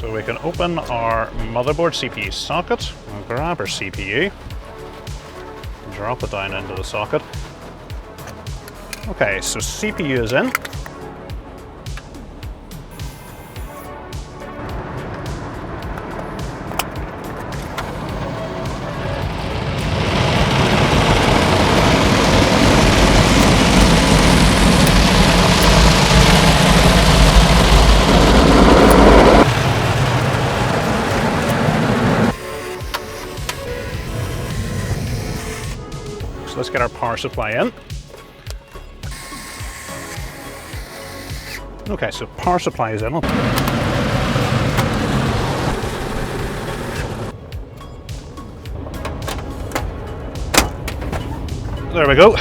So we can open our motherboard CPU socket, and grab our CPU, drop it down into the socket. Okay, so CPU is in. So let's get our power supply in. Okay, so power supply is in. There we go.